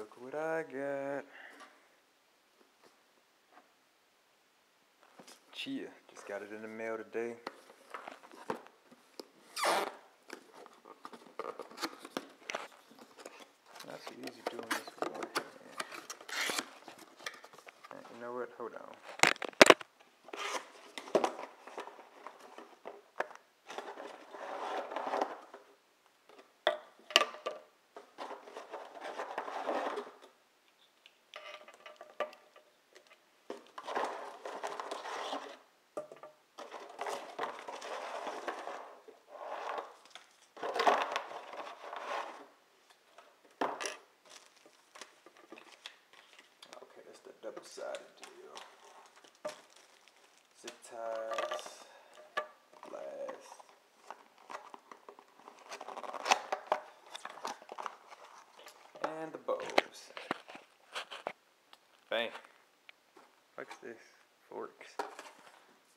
Look what I got. Chia. Just got it in the mail today. Not so easy doing this with one hand. You know what? Hold on. Okay, that's the double-sided deal. Zip ties, glass. And the bows. Bang. What's this? Forks.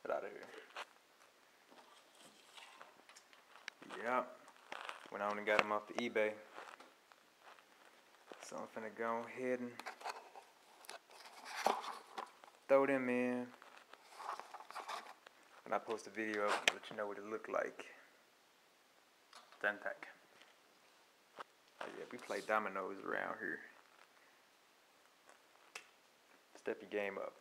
Get out of here. Yep. Went on and got them off the eBay. So I'm finna go ahead and throw them in. When I post a video, I'll let you know what it looked like. 10-pack. Oh yeah, we play dominoes around here. Step your game up.